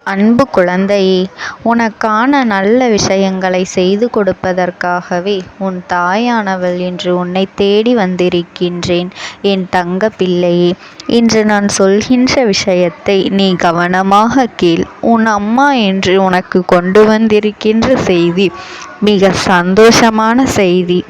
அன்பு குழந்தையே, உனக்கான நல்ல விஷயங்களை செய்து கொடுப்பதற்காகவே உன் தாயானவள் இன்று உன்னை தேடி வந்திருக்கின்றேன். என் தங்க பிள்ளையே, இன்று நான் சொல்கின்ற விஷயத்தை நீ கவனமாக கேள். உன் அம்மா என்று உனக்கு கொண்டு வந்திருக்கின்ற செய்தி மிக சந்தோஷமான செய்தி.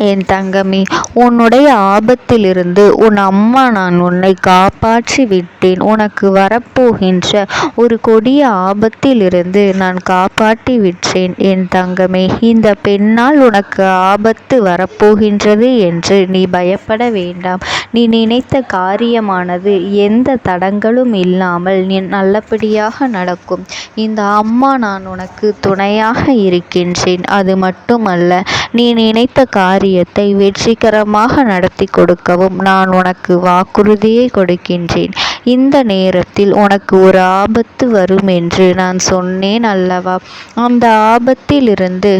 என் தங்கமே, உன்னுடைய ஆபத்திலிருந்து உன் அம்மா நான் உன்னை காப்பாற்றி விட்டேன். உனக்கு வரப்போகின்ற ஒரு கொடிய ஆபத்திலிருந்து நான் காப்பாற்றி விட்டேன். என் தங்கமே, இந்த பெண்ணால் உனக்கு ஆபத்து வரப்போகின்றது என்று நீ பயப்பட வேண்டாம். நீ நினைத்த காரியமானது எந்த தடங்களும் இல்லாமல் நீ நல்லபடியாக நடக்கும். இந்த அம்மா நான் உனக்கு துணையாக இருக்கின்றேன். அது மட்டுமல்ல, நீ நினைத்த காரியத்தை வெற்றிகரமாக நடத்தி கொடுக்கவும் நான் உனக்கு வாக்குறுதியை கொடுக்கின்றேன். இந்த நேரத்தில் உனக்கு ஒரு ஆபத்து வரும் என்று நான் சொன்னேன் அல்லவா? அந்த ஆபத்திலிருந்து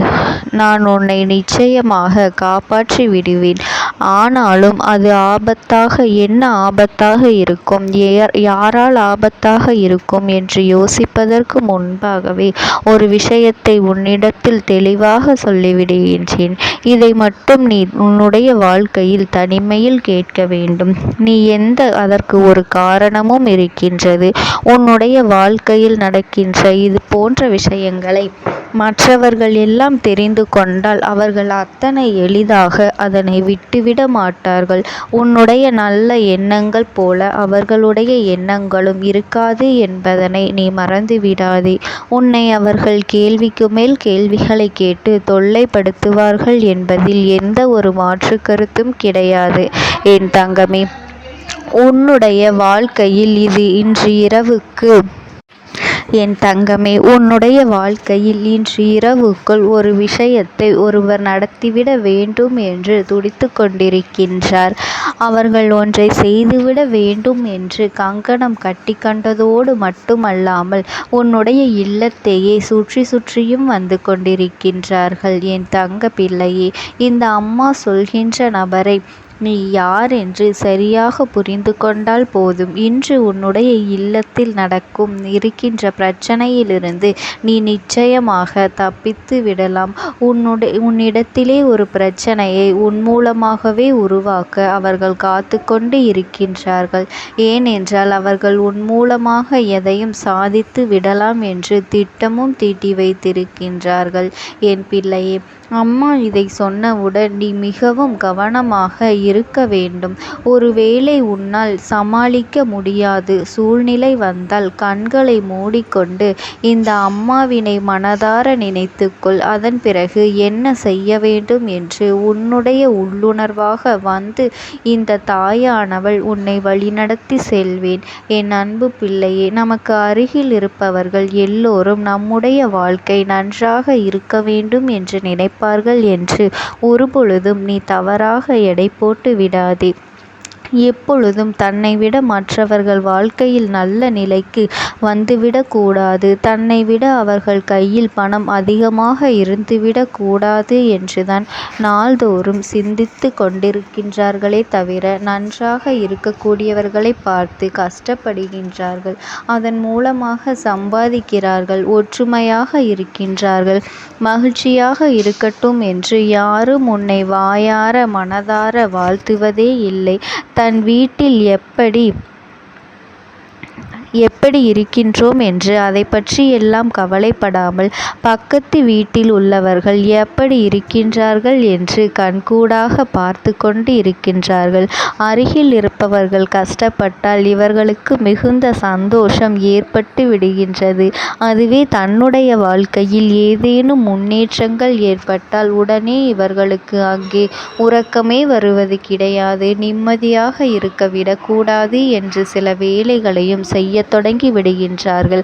நான் உன்னை நிச்சயமாக காப்பாற்றி விடுவேன். ஆனாலும் அது என்ன ஆபத்தாக இருக்கும், யாரால் ஆபத்தாக இருக்கும் என்று யோசிப்பதற்கு முன்பாகவே ஒரு விஷயத்தை உன்னிடத்தில் தெளிவாக சொல்லிவிடுகின்றேன். இதை மட்டும் நீ உன்னுடைய வாழ்க்கையில் தனிமையில் கேட்க வேண்டும். அதற்கு ஒரு காரணமும் இருக்கின்றது. உன்னுடைய வாழ்க்கையில் நடக்கின்ற இது போன்ற விஷயங்களை மற்றவர்கள் எல்லாம் தெரிந்து கொண்டால் அவர்கள் அத்தனை எளிதாக அதனை விட்டுவிட மாட்டார்கள். உன்னுடைய நல்ல எண்ணங்கள் போல அவர்களுடைய எண்ணங்களும் இருக்காது என்பதனை நீ மறந்து விடாதே. உன்னை அவர்கள் கேள்விக்கு மேல் கேள்விகளை கேட்டு தொல்லைப்படுத்துவார்கள் என்பதில் எந்த ஒரு மாற்று கருத்தும் கிடையாது. என் தங்கமே, உன்னுடைய வாழ்க்கையில் இன்று இரவுக்குள் ஒரு விஷயத்தை ஒருவர் நடத்திவிட வேண்டும் என்று துடித்து கொண்டிருக்கின்றார். அவர்கள் ஒன்றை செய்துவிட வேண்டும் என்று கங்கணம் கட்டி கண்டதோடு மட்டுமல்லாமல் உன்னுடைய இல்லத்தையே சுற்றியும் வந்து கொண்டிருக்கின்றார்கள். என் தங்க பிள்ளையே, இந்த அம்மா சொல்கின்ற நபரை நீ யார் என்று சரியாக புரிந்து கொண்டால் போதும். இன்று உன்னுடைய இல்லத்தில் இருக்கின்ற பிரச்சனையிலிருந்து நீ நிச்சயமாக தப்பித்து விடலாம். உன்னிடத்திலே ஒரு பிரச்சனையை உன் மூலமாகவே உருவாக்க அவர்கள் காத்து கொண்டு இருக்கின்றார்கள். ஏனென்றால் அவர்கள் உன் மூலமாக எதையும் சாதித்து விடலாம் என்று திட்டமும் தீட்டி வைத்திருக்கின்றார்கள். என் பிள்ளையே, அம்மா இதை சொன்னவுடன் நீ மிகவும் கவனமாக இருக்க வேண்டும். ஒருவேளை உன்னால் சமாளிக்க முடியாது சூழ்நிலை வந்தால் கண்களை மூடிக்கொண்டு இந்த அம்மாவினை மனதார நினைத்துக்கொள். அதன் பிறகு என்ன செய்ய வேண்டும் என்று உன்னுடைய உள்ளுணர்வாக வந்து இந்த தாயானவள் உன்னை வழிநடத்தி செல்வேன். என் அன்பு பிள்ளையே, நமக்கு அருகில் இருப்பவர்கள் எல்லோரும் நம்முடைய வாழ்க்கை நன்றாக இருக்க வேண்டும் என்று நினைப்பார்கள் என்று ஒருபொழுதும் நீ தவறாக எடை போட்டு விடாதே. எப்பொழுதும் தன்னை விட மற்றவர்கள் வாழ்க்கையில் நல்ல நிலைக்கு வந்துவிடக் கூடாது, தன்னை விட அவர்கள் கையில் பணம் அதிகமாக இருந்துவிடக் கூடாது என்றுதான் நாள்தோறும் சிந்தித்து கொண்டிருக்கின்றார்களே தவிர நன்றாக இருக்கக்கூடியவர்களை பார்த்து கஷ்டப்படுகின்றார்கள். அதன் மூலமாக சம்பாதிக்கிறார்கள், ஒற்றுமையாக இருக்கின்றார்கள், மகிழ்ச்சியாக இருக்கட்டும் என்று யாரும் உன்னை வாயார மனதார வாழ்த்துவதே இல்லை. தன் வீட்டில் எப்படி இருக்கின்றோம் என்று அதை பற்றி எல்லாம் கவலைப்படாமல் பக்கத்து வீட்டில் உள்ளவர்கள் எப்படி இருக்கின்றார்கள் என்று கண்கூடாக பார்த்து கொண்டு இருக்கின்றார்கள். அருகில் இருப்பவர்கள் கஷ்டப்பட்டால் இவர்களுக்கு மிகுந்த சந்தோஷம் ஏற்பட்டு விடுகின்றது. அதுவே தன்னுடைய வாழ்க்கையில் ஏதேனும் முன்னேற்றங்கள் ஏற்பட்டால் உடனே இவர்களுக்கு அங்கே உறக்கமே வருவது கிடையாது. நிம்மதியாக இருக்க விடக்கூடாது என்று சில வேலைகளையும் செய்ய தொடங்கி விடுகின்றார்கள்.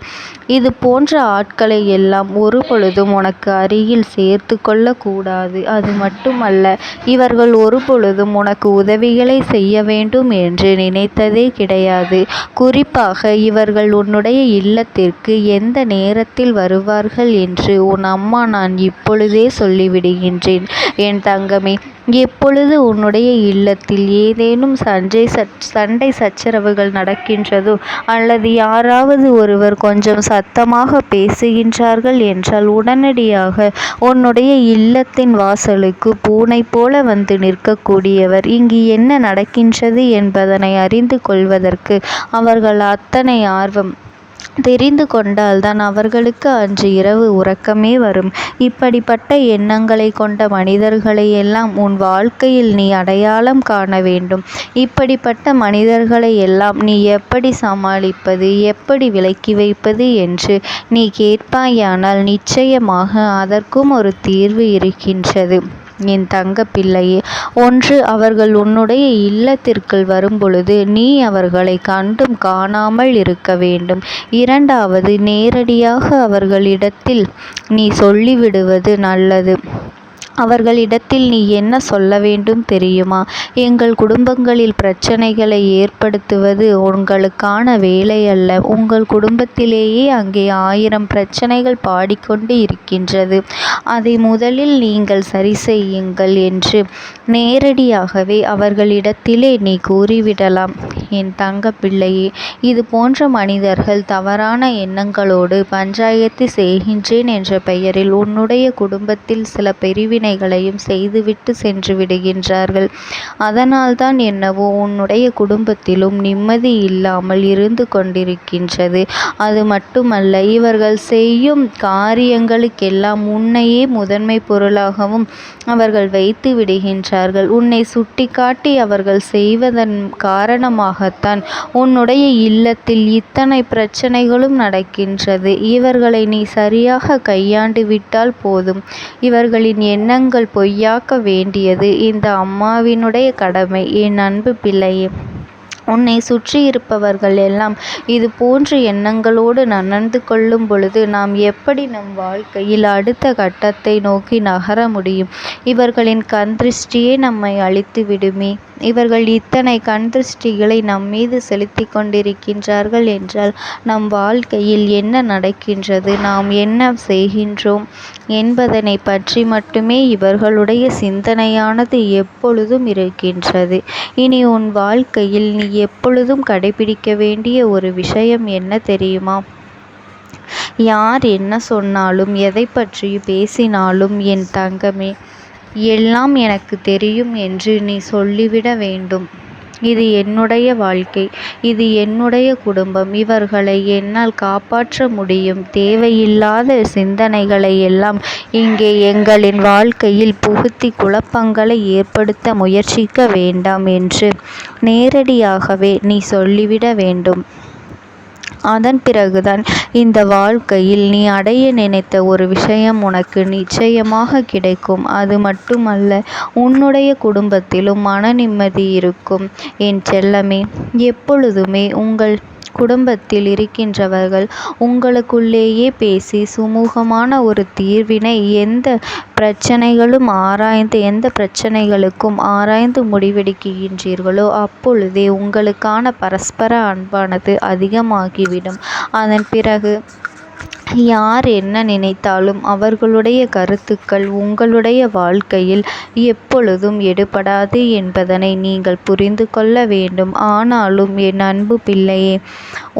இது போன்ற ஆட்களை எல்லாம் ஒரு பொழுதும் உனக்கு அருகில் சேர்த்து கொள்ள கூடாது. அது மட்டுமல்ல, இவர்கள் ஒரு பொழுதும் உனக்கு உதவிகளை செய்ய வேண்டும் என்று நினைத்ததே கிடையாது. குறிப்பாக இவர்கள் உன்னுடைய இல்லத்திற்கு எந்த நேரத்தில் வருவார்கள் என்று உன் அம்மா நான் இப்பொழுதே சொல்லிவிடுகின்றேன். என் தங்கமே, எப்பொழுது உன்னுடைய இல்லத்தில் ஏதேனும் சண்டை சச்சரவுகள் நடக்கின்றதோ அல்லது யாராவது ஒருவர் கொஞ்சம் சத்தமாக பேசுகின்றார்கள் என்றால் உடனடியாக உன்னுடைய இல்லத்தின் வாசலுக்கு பூனை போல வந்து நிற்கக்கூடியவர் இங்கு என்ன நடக்கின்றது என்பதனை அறிந்து கொள்வதற்கு அவர்கள் அத்தனை ஆர்வம் தெரிந்து கொண்டால்தான் அவர்களுக்கு அன்று இரவு உறக்கமே வரும். இப்படிப்பட்ட எண்ணங்களை கொண்ட மனிதர்களை எல்லாம் உன் வாழ்க்கையில் நீ அடையாளம் காண வேண்டும். இப்படிப்பட்ட மனிதர்களை எல்லாம் நீ எப்படி சமாளிப்பது, எப்படி விலக்கி வைப்பது என்று நீ கேட்பாயானால் நிச்சயமாக அதற்கும் ஒரு தீர்வு இருக்கின்றது. என் தங்க பிள்ளையே, ஒன்று, அவர்கள் உன்னுடைய இல்லத்திற்குள் வரும்பொழுது நீ அவர்களை கண்டும் காணாமல் இருக்க வேண்டும். இரண்டாவது, நேரடியாக அவர்களிடத்தில் நீ சொல்லிவிடுவது நல்லது. அவர்களிடத்தில் நீ என்ன சொல்ல வேண்டும் தெரியுமா? எங்கள் குடும்பங்களில் பிரச்சனைகளை ஏற்படுத்துவது உங்களுக்கான வேலை அல்ல. உங்கள் குடும்பத்திலேயே அங்கே 1000 பிரச்சனைகள் பாடிக்கொண்டு இருக்கின்றது. அதை முதலில் நீங்கள் சரி செய்யுங்கள் என்று நேரடியாகவே அவர்களிடத்திலே நீ கூறிவிடலாம். என் தங்க பிள்ளையே, இது போன்ற மனிதர்கள் தவறான எண்ணங்களோடு பஞ்சாயத்து செய்கின்றேன் என்ற பெயரில் உன்னுடைய குடும்பத்தில் சில பிரிவினைகளையும் செய்துவிட்டு சென்று விடுகின்றார்கள். அதனால்தான் என்னவோ உன்னுடைய குடும்பத்திலும் நிம்மதி இல்லாமல் இருந்து கொண்டிருக்கின்றது. அது மட்டுமல்ல, இவர்கள் செய்யும் காரியங்களுக்கெல்லாம் உன்னையே முதன்மை பொருளாகவும் அவர்கள் வைத்து விடுகின்றார்கள். உன்னை சுட்டிக்காட்டி அவர்கள் செய்வதன் காரணமாகத்தான் உன்னுடைய இல்லத்தில் இத்தனை பிரச்சனைகளும் நடக்கின்றது. இவர்களை நீ சரியாக கையாண்டு விட்டால் போதும். இவர்களின் எண்ணங்கள் பொய்யாக்க வேண்டியது இந்த அம்மாவினுடைய கடமை. என் அன்பு பிள்ளையே, உன்னை சுற்றி இருப்பவர்கள் எல்லாம் இது போன்ற எண்ணங்களோடு நடந்து கொள்ளும் பொழுது நாம் எப்படி நம் வாழ்க்கையில் அடுத்த கட்டத்தை நோக்கி நகர முடியும்? இவர்களின் கண் திருஷ்டியே நம்மை அழித்து விடுமே. இவர்கள் இத்தனை கண் திருஷ்டிகளை நம்மீது செலுத்தி கொண்டிருக்கின்றார்கள் என்றால் நம் வாழ்க்கையில் என்ன நடக்கின்றது, நாம் என்ன செய்கின்றோம் என்பதனை பற்றி மட்டுமே இவர்களுடைய சிந்தனையானது எப்பொழுதும் இருக்கின்றது. இனி உன் வாழ்க்கையில் நீ எப்பொழுதும் கடைபிடிக்க வேண்டிய ஒரு விஷயம் என்ன தெரியுமா? யார் என்ன சொன்னாலும் எதை பற்றி பேசினாலும் என் தங்கமே, எல்லாம் எனக்கு தெரியும் என்று நீ சொல்லிவிட வேண்டும். இது என்னுடைய வாழ்க்கை, இது என்னுடைய குடும்பம், இவர்களை என்னால் காப்பாற்ற முடியும். தேவையில்லாத சிந்தனைகளை எல்லாம் இங்கே எங்களின் வாழ்க்கையில் புகுத்தி குழப்பங்களை ஏற்படுத்த முயற்சிக்க வேண்டாம் என்று நேரடியாகவே நீ சொல்லிவிட வேண்டும். அதன் பிறகுதான் இந்த வாழ்க்கையில் நீ அடைய நினைத்த ஒரு விஷயம் உனக்கு நிச்சயமாக கிடைக்கும். அது மட்டுமல்ல, உன்னுடைய குடும்பத்திலும் மன நிம்மதி இருக்கும். என் செல்லமே, எப்பொழுதுமே உங்கள் குடும்பத்தில் இருக்கின்றவர்கள் உங்களுக்குள்ளேயே பேசி சுமூகமான ஒரு தீர்வினை எந்த பிரச்சனைகளுக்கும் ஆராய்ந்து முடிவெடுக்கின்றீர்களோ அப்பொழுதே உங்களுக்கான பரஸ்பர அன்பானது அதிகமாகிவிடும். அதன் பிறகு யார் என்ன நினைத்தாலும் அவர்களுடைய கருத்துக்கள் உங்களுடைய வாழ்க்கையில் எப்பொழுதும் எடுபடாது என்பதனை நீங்கள் புரிந்து கொள்ள வேண்டும். ஆனாலும் என் அன்பு பிள்ளையே,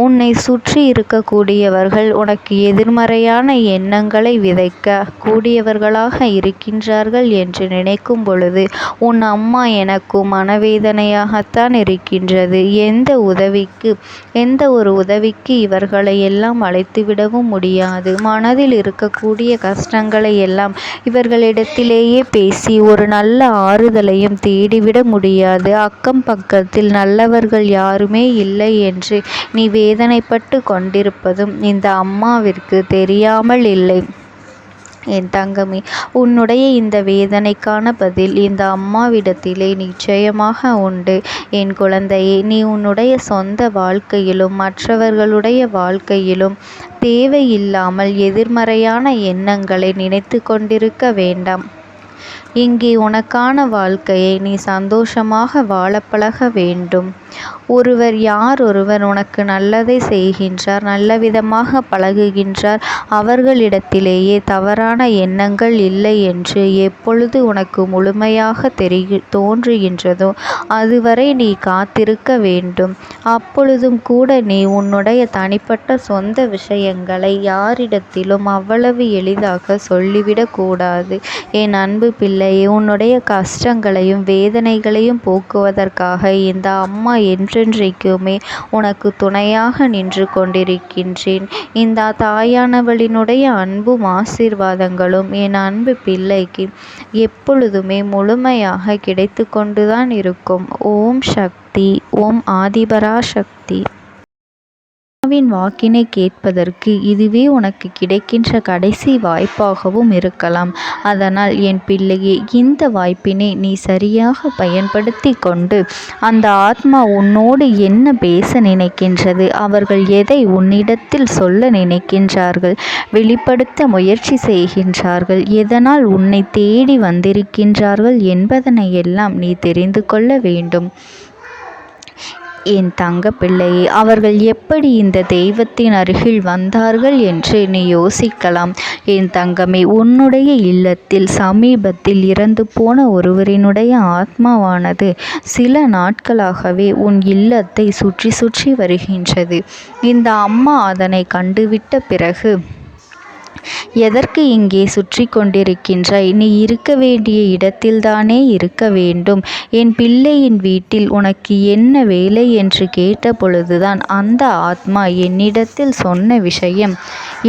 உன்னை சுற்றி இருக்கக்கூடியவர்கள் உனக்கு எதிர்மறையான எண்ணங்களை விதைக்க கூடியவர்களாக இருக்கின்றார்கள் என்று நினைக்கும் பொழுது உன் அம்மா எனக்கும் மனவேதனையாகத்தான் இருக்கின்றது. எந்த ஒரு உதவிக்கு இவர்களை எல்லாம் அழைத்துவிடவும் முடியாது. மனதில் இருக்கக்கூடிய கஷ்டங்களை எல்லாம் இவர்களிடத்திலேயே பேசி ஒரு நல்ல ஆறுதலையும் தேடிவிட முடியாது. அக்கம் பக்கத்தில் நல்லவர்கள் யாருமே இல்லை என்று நீ வேதனைப்பட்டு கொண்டிருப்பதும் இந்த அம்மாவிற்கு தெரியாமல் இல்லை. என் தங்கமே, உன்னுடைய இந்த வேதனைக்கான பதில் இந்த அம்மாவிடத்திலே நிச்சயமாக உண்டு. என் குழந்தையே, நீ உன்னுடைய சொந்த வாழ்க்கையிலும் மற்றவர்களுடைய வாழ்க்கையிலும் தேவையில்லாமல் எதிர்மறையான எண்ணங்களை நினைத்து கொண்டிருக்க வேண்டாம். இங்கே உனக்கான வாழ்க்கையை நீ சந்தோஷமாக வாழப் பழக வேண்டும். ஒருவர் உனக்கு நல்லதை செய்கின்றார், நல்ல விதமாக பழகுகின்றார், அவர்களிடத்திலேயே தவறான எண்ணங்கள் இல்லை என்று எப்பொழுது உனக்கு முழுமையாக தோன்றுகின்றதோ அதுவரை நீ காத்திருக்க வேண்டும். அப்பொழுதும் கூட நீ உன்னுடைய தனிப்பட்ட சொந்த விஷயங்களை யாரிடத்திலும் அவ்வளவு எளிதாக சொல்லிவிடக் கூடாது. என் அன்பு பிள்ளையே, உன்னுடைய கஷ்டங்களையும் வேதனைகளையும் போக்குவதற்காக இந்த அம்மா என்றென்றைக்குமே உனக்கு துணையாக நின்று கொண்டிருக்கின்றேன். இந்த தாயானவளினுடைய அன்பும் ஆசீர்வாதங்களும் என் அன்பு பிள்ளைக்கு எப்பொழுதுமே முழுமையாக கிடைத்து கொண்டுதான் இருக்கும். ஓம் சக்தி. ஓம் ஆதிபராசக்தி. அம்மாவின் வாக்கினை கேட்பதற்கு இதுவே உனக்கு கிடைக்கின்ற கடைசி வாய்ப்பாகவும் இருக்கலாம். அதனால் என் பிள்ளையே, இந்த வாய்ப்பினை நீ சரியாக பயன்படுத்தி கொண்டு அந்த ஆத்மா உன்னோடு என்ன பேச நினைக்கின்றது, அவர்கள் எதை உன்னிடத்தில் சொல்ல நினைக்கின்றார்கள், வெளிப்படுத்த முயற்சி செய்கின்றார்கள், எதனால் உன்னை தேடி வந்திருக்கின்றார்கள் என்பதனையெல்லாம் நீ தெரிந்து கொள்ள வேண்டும். என் தங்க பிள்ளையே, அவர்கள் எப்படி இந்த தெய்வத்தின் அருகில் வந்தார்கள் என்று நீ யோசிக்கலாம். என் தங்கமே, உன்னுடைய இல்லத்தில் சமீபத்தில் இறந்து போன ஒருவரினுடைய ஆத்மாவானது சில நாட்களாகவே உன் இல்லத்தை சுற்றி சுற்றி வருகின்றது. இந்த அம்மா அதனை கண்டுவிட்ட பிறகு, எதற்கு இங்கே சுற்றி கொண்டிருக்கின்றாய்? நீ இருக்க வேண்டிய இடத்தில்தானே இருக்க வேண்டும். என் பிள்ளையின் வீட்டில் உனக்கு என்ன வேலை என்று கேட்ட பொழுதுதான் அந்த ஆத்மா என்னிடத்தில் சொன்ன விஷயம்,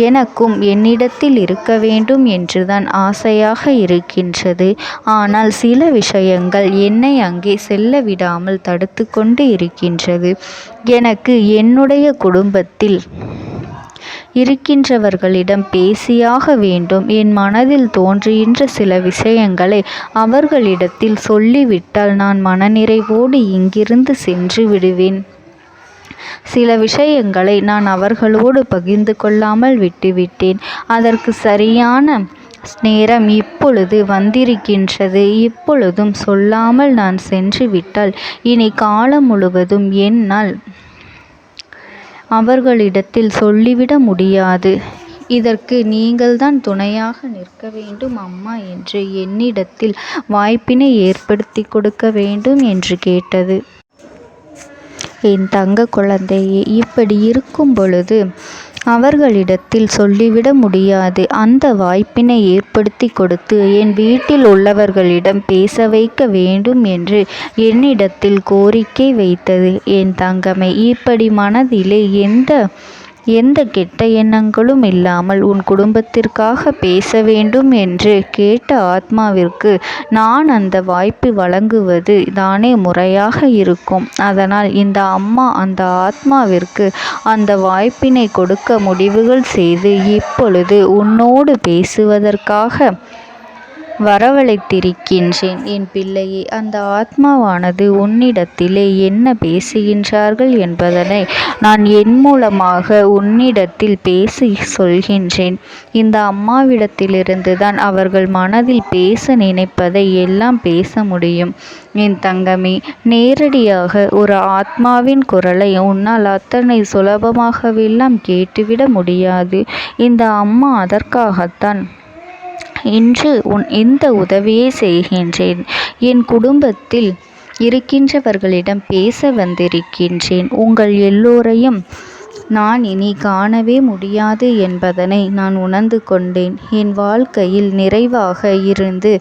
எனக்கும் என்னிடத்தில் இருக்க வேண்டும் என்றுதான் ஆசையாக இருக்கின்றது. ஆனால் சில விஷயங்கள் என்னை அங்கே செல்ல விடாமல் தடுத்து கொண்டு இருக்கின்றது. எனக்கு என்னுடைய குடும்பத்தில் இருக்கின்றவர்களிடம் பேசியாக வேண்டும். என் மனதில் தோன்றுகின்ற சில விஷயங்களை அவர்களிடத்தில் சொல்லிவிட்டால் நான் மனநிறைவோடு இங்கிருந்து சென்று விடுவேன். சில விஷயங்களை நான் அவர்களோடு பகிர்ந்து கொள்ளாமல் விட்டுவிட்டேன். அதற்கு சரியான நேரம் இப்பொழுது வந்திருக்கின்றது. இப்பொழுதும் சொல்லாமல் நான் சென்று விட்டால் இனி காலம் முழுவதும் என்னால் அவர்களிடத்தில் சொல்லிவிட முடியாது. இதற்கு நீங்கள்தான் துணையாக நிற்க வேண்டும் அம்மா என்று என்னிடத்தில் வாய்ப்பினை ஏற்படுத்தி கொடுக்க வேண்டும் என்று கேட்டது. என் தங்க குழந்தையே, இப்படி இருக்கும் பொழுது அவர்களிடத்தில் சொல்லிவிட முடியாது. அந்த வாய்ப்பினை ஏற்படுத்தி கொடுத்து என் வீட்டில் உள்ளவர்களிடம் பேச வைக்க வேண்டும் என்று என்னிடத்தில் கோரிக்கை வைத்தது. என் தங்கமே, இப்படி மனதிலே எந்த கெட்ட எண்ணங்களும் இல்லாமல் உன் குடும்பத்திற்காக பேச வேண்டும் என்று கேட்ட ஆத்மாவிற்கு நான் அந்த வாய்ப்பு வழங்குவது தானே முறையாக இருக்கும். அதனால் இந்த அம்மா அந்த ஆத்மாவிற்கு அந்த வாய்ப்பினை கொடுக்க முடிவுகள் செய்து இப்பொழுது உன்னோடு பேசுவதற்காக வரவழைத்திருக்கின்றேன். என் பிள்ளையே, அந்த ஆத்மாவானது உன்னிடத்திலே என்ன பேசுகின்றார்கள் என்பதனை நான் என் மூலமாக உன்னிடத்தில் பேசி சொல்கின்றேன். இந்த அம்மாவிடத்திலிருந்து தான் அவர்கள் மனதில் பேச நினைப்பதை எல்லாம் பேச முடியும். என் தங்கமே, நேரடியாக ஒரு ஆத்மாவின் குரலை உன்னால் அத்தனை சுலபமாகவெல்லாம் கேட்டுவிட முடியாது. இந்த அம்மா அதற்காகத்தான் இன்று இந்த உதவியை செய்கின்றேன். என் குடும்பத்தில் இருக்கின்றவர்களிடம் பேச வந்திருக்கின்றேன். உங்கள் எல்லோரையும் நான் இனி காணவே முடியாது என்பதனை நான் உணர்ந்து கொண்டேன். என் வாழ்க்கையில் நிறைவாக இருந்து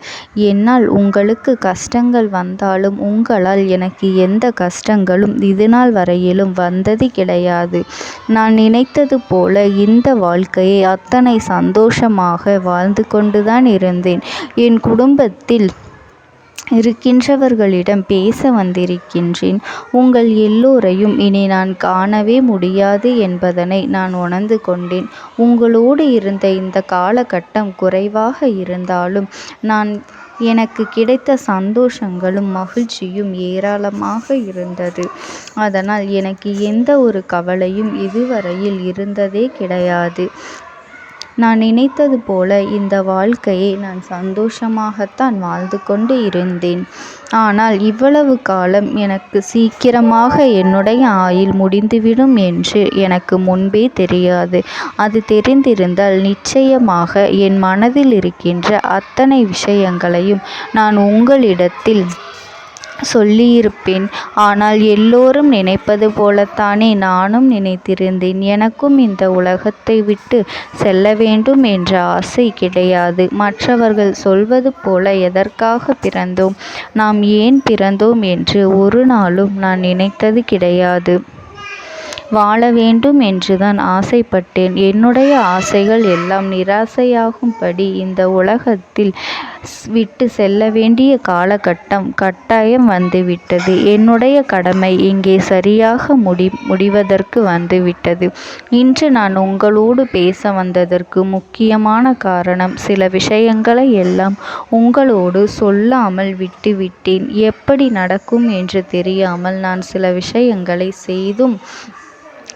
என்னால் உங்களுக்கு கஷ்டங்கள் வந்தாலும் உங்களால் எனக்கு எந்த கஷ்டங்களும் இதுநாள் வரையிலும் வந்தது கிடையாது. நான் நினைத்தது போல இந்த வாழ்க்கையை அத்தனை சந்தோஷமாக வாழ்ந்து கொண்டுதான் இருந்தேன். என் குடும்பத்தில் இருக்கின்றவர்களிடம் பேச வந்திருக்கின்றேன். உங்கள் எல்லோரையும் இனி நான் காணவே முடியாது என்பதனை நான் உணர்ந்து கொண்டேன். உங்களோடு இருந்த இந்த காலகட்டம் குறைவாக இருந்தாலும் எனக்கு கிடைத்த சந்தோஷங்களும் மகிழ்ச்சியும் ஏராளமாக இருந்தது. அதனால் எனக்கு எந்த ஒரு கவலையும் இதுவரையில் இருந்ததே கிடையாது. நான் நினைத்தது போல இந்த வாழ்க்கையை நான் சந்தோஷமாகத்தான் வாழ்ந்து கொண்டு இருந்தேன். ஆனால் இவ்வளவு காலம் எனக்கு சீக்கிரமாக என்னுடைய ஆயுள் முடிந்துவிடும் என்று எனக்கு முன்பே தெரியாது. அது தெரிந்திருந்தால் நிச்சயமாக என் மனதில் இருக்கின்ற அத்தனை விஷயங்களையும் நான் உங்களிடத்தில் சொல்லியிருப்பேன். ஆனால் எல்லோரும் நினைப்பது போலத்தானே நானும் நினைத்திருந்தேன். எனக்கும் இந்த உலகத்தை விட்டு செல்ல வேண்டும் என்ற ஆசை கிடையாது. மற்றவர்கள் சொல்வது போல எதற்காக பிறந்தோம், நாம் ஏன் பிறந்தோம் என்று ஒரு நாளும் நான் நினைத்தது கிடையாது. வாழ வேண்டும் என்றுதான் ஆசைப்பட்டேன். என்னுடைய ஆசைகள் எல்லாம் நிராசையாகும்படி இந்த உலகத்தில் விட்டு செல்ல வேண்டிய காலகட்டம் கட்டாயம் வந்துவிட்டது. என்னுடைய கடமை இங்கே சரியாக முடிவதற்கு வந்துவிட்டது. இன்று நான் உங்களோடு பேச வந்ததற்கு முக்கியமான காரணம், சில விஷயங்களை எல்லாம் உங்களோடு சொல்லாமல் விட்டுவிட்டேன். எப்படி நடக்கும் என்று தெரியாமல் நான் சில விஷயங்களை செய்தும்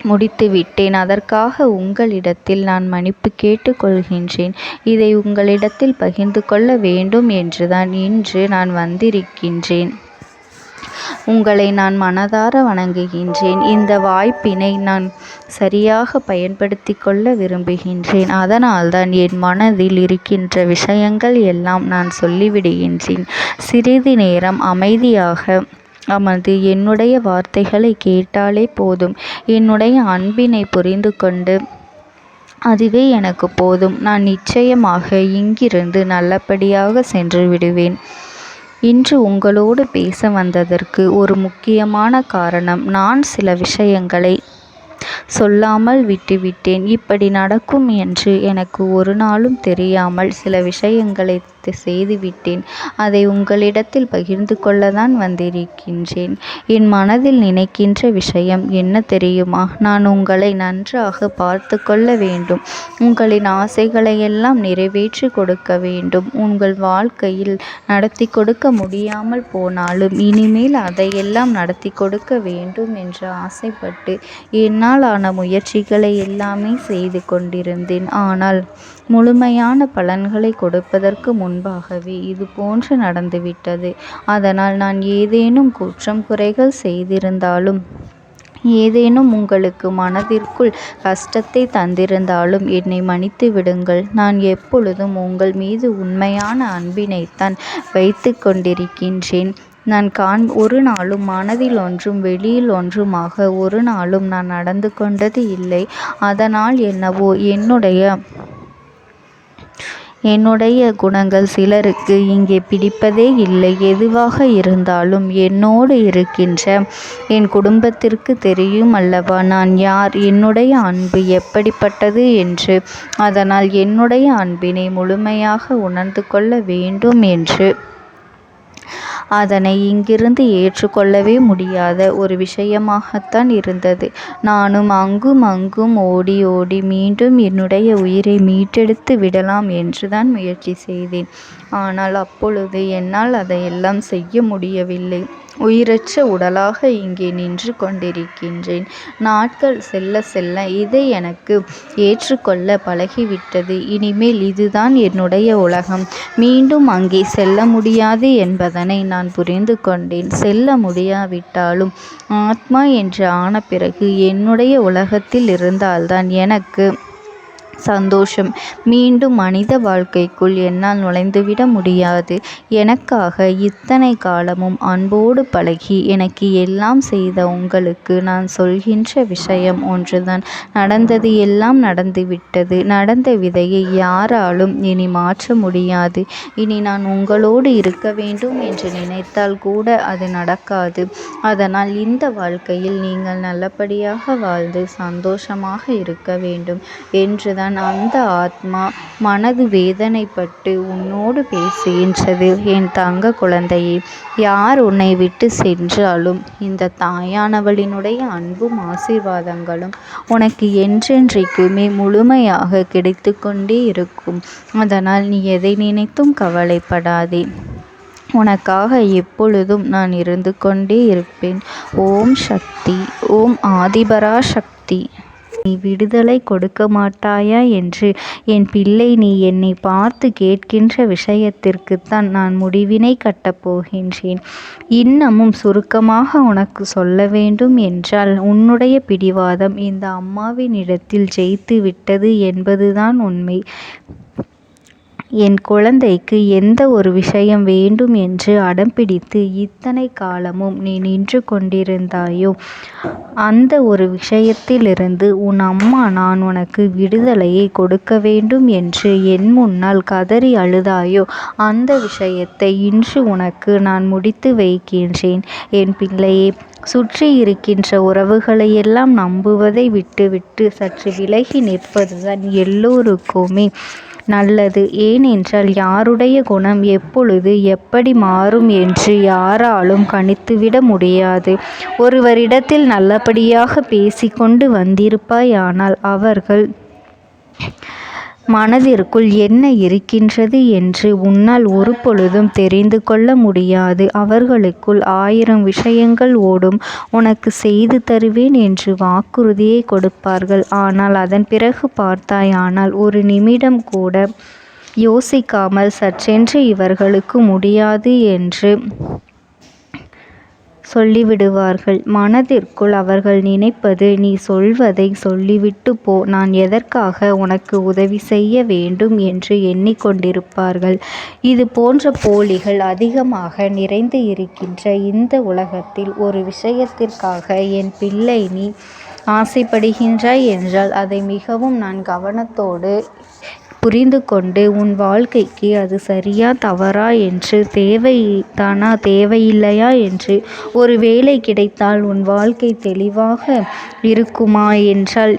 முடித்துவிட்டேன். அதற்காக உங்களிடத்தில் நான் மன்னிப்பு கேட்டுக்கொள்கின்றேன். இதை உங்களிடத்தில் பகிர்ந்து கொள்ள வேண்டும் என்றுதான் இன்று நான் வந்திருக்கின்றேன். உங்களை நான் மனதார வணங்குகின்றேன். இந்த வாய்ப்பினை நான் சரியாக பயன்படுத்தி கொள்ள விரும்புகின்றேன். அதனால்தான் என் மனதில் இருக்கின்ற விஷயங்கள் எல்லாம் நான் சொல்லிவிடுகின்றேன். சிறிது நேரம் அமைதியாக அமர்ந்து என்னுடைய வார்த்தைகளை கேட்டாலே போதும். என்னுடைய அன்பினை புரிந்து கொண்டு அதுவே எனக்கு போதும். நான் நிச்சயமாக இங்கிருந்து நல்லபடியாக சென்று விடுவேன். இன்று உங்களோடு பேச வந்ததற்கு ஒரு முக்கியமான காரணம், நான் சில விஷயங்களை சொல்லாமல் விட்டுவிட்டேன். இப்படி நடக்கும் என்று எனக்கு ஒரு நாளும் தெரியாமல் சில விஷயங்களை செய்துவிட்டேன். அதை உங்களிடத்தில் பகிர்ந்து கொள்ளத்தான் வந்திருக்கின்றேன். என் மனதில் நினைக்கின்ற விஷயம் என்ன தெரியுமா? நான் உங்களை நன்றாக பார்த்து கொள்ள வேண்டும். உங்களின் ஆசைகளை எல்லாம் நிறைவேற்றி கொடுக்க வேண்டும். உங்கள் வாழ்க்கையில் நடத்தி கொடுக்க முடியாமல் போனாலும் இனிமேல் அதையெல்லாம் நடத்தி கொடுக்க வேண்டும் என்று ஆசைப்பட்டு என்னால் ஆன முயற்சிகளை எல்லாமே செய்து கொண்டிருந்தேன். ஆனால் முழுமையான பலன்களை கொடுப்பதற்கு முன்பாகவே இது போன்று நடந்துவிட்டது. அதனால் நான் ஏதேனும் குற்றம் குறைகள் செய்திருந்தாலும், ஏதேனும் உங்களுக்கு மனதிற்குள் கஷ்டத்தை தந்திருந்தாலும் என்னை மன்னித்து விடுங்கள். நான் எப்பொழுதும் உங்கள் மீது உண்மையான அன்பினைத்தான் வைத்து கொண்டிருக்கின்றேன். நான் ஒரு நாளும் மனதில் ஒன்றும் வெளியில் ஒன்றுமாக ஒரு நாளும் நான் நடந்து கொண்டது இல்லை. அதனால் என்னவோ என்னுடைய குணங்கள் சிலருக்கு இங்கே பிடிப்பதே இல்லை. எதுவாக இருந்தாலும் என்னோடு இருக்கின்ற என் குடும்பத்திற்கு தெரியும் அல்லவா நான் யார், என்னுடைய அன்பு எப்படிப்பட்டது என்று. அதனால் என்னுடைய அன்பினை முழுமையாக உணர்ந்து கொள்ள வேண்டும் என்று அதனை இங்கிருந்து ஏற்றுக்கொள்ளவே முடியாத ஒரு விஷயமாகத்தான் இருந்தது. நானும் அங்கும் அங்கும் ஓடி ஓடி மீண்டும் என்னுடைய உயிரை மீட்டெடுத்து விடலாம் என்றுதான் முயற்சி செய்தேன். ஆனால் அப்பொழுது என்னால் அதையெல்லாம் செய்ய முடியவில்லை. உயிரற்ற உடலாக இங்கே நின்று கொண்டிருக்கின்றேன். நாட்கள் செல்ல செல்ல இதை எனக்கு ஏற்றுக்கொள்ள பழகிவிட்டது. இனிமேல் இதுதான் என்னுடைய உலகம். மீண்டும் அங்கே செல்ல முடியாது என்பதனை நான் புரிந்து கொண்டேன். செல்ல முடியாவிட்டாலும் ஆத்மா என்று ஆன பிறகு என்னுடைய உலகத்தில் இருந்தால்தான் எனக்கு சந்தோஷம். மீண்டும் மனித வாழ்க்கைக்குள் என்னால் நுழைந்துவிட முடியாது. எனக்காக இத்தனை காலமும் அன்போடு பழகி எனக்கு எல்லாம் செய்த உங்களுக்கு நான் சொல்கின்ற விஷயம் ஒன்றுதான். நடந்தது எல்லாம் நடந்துவிட்டது. நடந்த விதையை யாராலும் இனி மாற்ற முடியாது. இனி நான் உங்களோடு இருக்க வேண்டும் என்று நினைத்தால் கூட அது நடக்காது. அதனால் இந்த வாழ்க்கையில் நீங்கள் நல்லபடியாக வாழ்ந்து சந்தோஷமாக இருக்க வேண்டும் என்றுதான் அந்த ஆத்மா மனது வேதனைப்பட்டு உன்னோடு பேசுகின்றது. என் தங்க குழந்தையே, யார் உன்னை விட்டு சென்றாலும் இந்த தாயானவளினுடைய அன்பும் ஆசீர்வாதங்களும் உனக்கு என்றென்றைக்குமே முழுமையாக கிடைத்து கொண்டே இருக்கும். அதனால் நீ எதை நினைத்தும் கவலைப்படாதே. உனக்காக எப்பொழுதும் நான் இருந்து கொண்டே இருப்பேன். ஓம் சக்தி. ஓம் ஆதிபரா சக்தி. விடுதலை கொடுக்க மாட்டாயா என்று என் பிள்ளை நீ என்னை பார்த்து கேட்கின்ற விஷயத்திற்குத்தான் நான் முடிவினை கட்டப் போகின்றேன். இன்னமும் சுருக்கமாக உனக்கு சொல்ல வேண்டும் என்றால் உன்னுடைய பிடிவாதம் இந்த அம்மாவினிடத்தில் ஜெயித்து விட்டது என்பதுதான் உண்மை. என் குழந்தைக்கு எந்த ஒரு விஷயம் வேண்டும் என்று அடம்பிடித்து இத்தனை காலமும் நீ நின்று கொண்டிருந்தாயோ அந்த ஒரு விஷயத்திலிருந்து உன் அம்மா நான் உனக்கு விடுதலையை கொடுக்க வேண்டும் என்று என் முன்னால் கதறி அழுதாயோ அந்த விஷயத்தை இன்று உனக்கு நான் முடித்து வைக்கின்றேன். என் பிள்ளையே, சுற்றி இருக்கின்ற உறவுகளையெல்லாம் நம்புவதை விட்டுவிட்டு சற்று விலகி நிற்பதுதான் எல்லோருக்குமே நல்லது. ஏனென்றால் யாருடைய குணம் எப்பொழுது எப்படி மாறும் என்று யாராலும் கணித்துவிட முடியாது. ஒருவரிடத்தில் நல்லபடியாக பேசிக்கொண்டு வந்திருப்பாயானால் அவர்கள் மனதிற்குள் என்ன இருக்கின்றது என்று உன்னால் ஒரு பொழுதும் தெரிந்து கொள்ள முடியாது. அவர்களுக்குள் 1000 விஷயங்கள் ஓடும். உனக்கு செய்து தருவேன் என்று வாக்குறுதியை கொடுப்பார்கள். ஆனால் அதன் பிறகு பார்த்தாயானால் ஒரு நிமிடம் கூட யோசிக்காமல் சற்றென்று இவர்களுக்கு முடியாது என்று சொல்லிவிடுவார்கள். மனதிற்குள் அவர்கள் நினைப்பது, நீ சொல்வதை சொல்லிவிட்டு போ, நான் எதற்காக உனக்கு உதவி செய்ய வேண்டும் என்று எண்ணிக்கொண்டிருப்பார்கள். இது போன்ற போலிகள் அதிகமாக நிறைந்து இருக்கின்ற இந்த உலகத்தில் ஒரு விஷயத்திற்காக என் பிள்ளை நீ ஆசைப்படுகின்றாய் என்றால் அதை மிகவும் நான் கவனத்தோடு புரிந்து கொண்டு உன் வாழ்க்கைக்கு அது சரியா தவறா என்று தேவைதானா தேவையில்லையா என்று ஒரு வேலை கிடைத்தால் உன் வாழ்க்கை தெளிவாக இருக்குமா என்றால்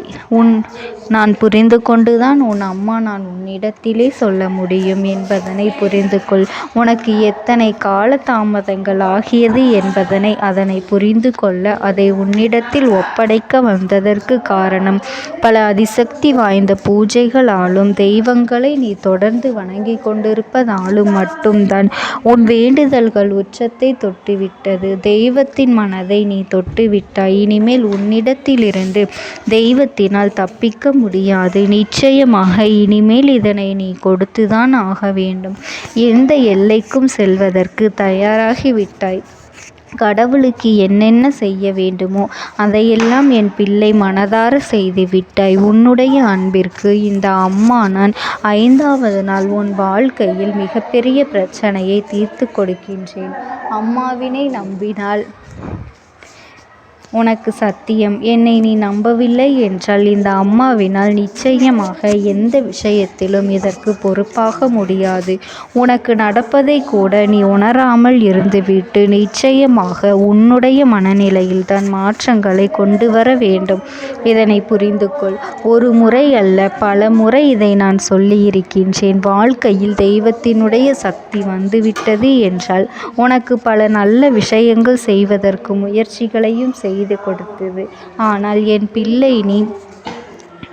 நான் புரிந்து கொண்டுதான் உன் அம்மா நான் உன்னிடத்திலே சொல்ல முடியும் என்பதனை புரிந்து கொள். உனக்கு எத்தனை கால தாமதங்கள் ஆகியது என்பதனை அதனை புரிந்து கொள்ள அதை உன்னிடத்தில் ஒப்படைக்க வந்ததற்கு காரணம் பல அதிசக்தி வாய்ந்த பூஜைகளாலும் தெய்வங்களை நீ தொடர்ந்து வணங்கி கொண்டிருப்பதாலும் மட்டும்தான் உன் வேண்டுதல்கள் உச்சத்தை தொட்டுவிட்டது. தெய்வத்தின் மனதை நீ தொட்டுவிட்டாய். இனிமேல் உன்னிடத்திலிருந்து தெய்வத்தினால் தப்பிக்க முடியாது. நிச்சயமாக இனிமேல் இதனை நீ கொடுத்துதான் ஆக வேண்டும். எந்த எல்லைக்கும் செல்வதற்கு தயாராகிவிட்டாய். கடவுளுக்கு என்னென்ன செய்ய வேண்டுமோ அதையெல்லாம் என் பிள்ளை மனதார செய்து விட்டாய். உன்னுடைய அன்பிற்கு இந்த அம்மா நான் 5வது நாள் உன் வாழ்க்கையில் மிகப்பெரிய பிரச்சனையை தீர்த்து கொடுக்கின்றேன். அம்மாவினை நம்பினால் உனக்கு சத்தியம். என்னை நீ நம்பவில்லை என்றால் இந்த அம்மாவினால் நிச்சயமாக எந்த விஷயத்திலும் இதற்கு பொறுப்பாக முடியாது. உனக்கு நடப்பதை கூட நீ உணராமல் இருந்துவிட்டு நிச்சயமாக உன்னுடைய மனநிலையில் தான் மாற்றங்களை கொண்டு வர வேண்டும். இதனை புரிந்து கொள். ஒரு முறை அல்ல பல முறை இதை நான் சொல்லியிருக்கின்றேன். வாழ்க்கையில் தெய்வத்தினுடைய சக்தி வந்துவிட்டது என்றால் உனக்கு பல நல்ல விஷயங்கள் செய்வதற்கு முயற்சிகளையும் செய்து கொடுத்தது. ஆனால் என் பிள்ளை நீ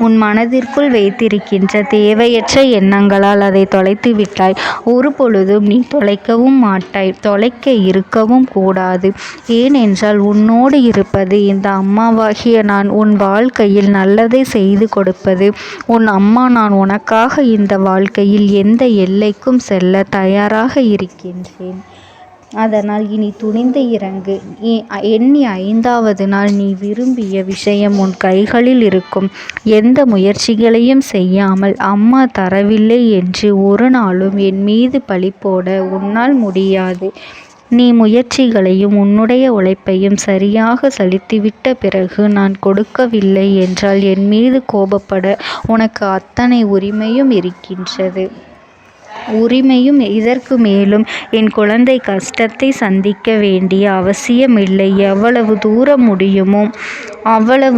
உன் மனதிற்குள் வைத்திருக்கின்ற தேவையற்ற எண்ணங்களால் அதை தொலைத்து விட்டாய். ஒரு பொழுதும் நீ தொலைக்கவும் மாட்டாய். தொலைக்க இருக்கவும் கூடாது. ஏனென்றால் உன்னோடு இருப்பது இந்த அம்மாவாகிய நான். உன் வாழ்க்கையில் நல்லதை செய்து கொடுப்பது உன் அம்மா நான். உனக்காக இந்த வாழ்க்கையில் எந்த எல்லைக்கும் செல்ல தயாராக இருக்கின்றேன். அதனால் இனி துணிந்து இறங்கு. எண்ணி 5வது நாள் நீ விரும்பிய விஷயம் உன் கைகளில் இருக்கும். எந்த முயற்சிகளையும் செய்யாமல் அம்மா தரவில்லை என்று ஒரு நாளும் என் மீது பழி போட உன்னால் முடியாது. நீ முயற்சிகளையும் உன்னுடைய உழைப்பையும் சரியாக செலுத்திவிட்ட பிறகு நான் கொடுக்கவில்லை என்றால் என் மீது கோபப்பட உனக்கு அத்தனை உரிமையும் இருக்கின்றது. இதற்கு மேலும் என் குழந்தை கஷ்டத்தை சந்திக்க வேண்டிய அவசியமில்லை. எவ்வளவு தூரம் முடியுமோ அவ்வளவு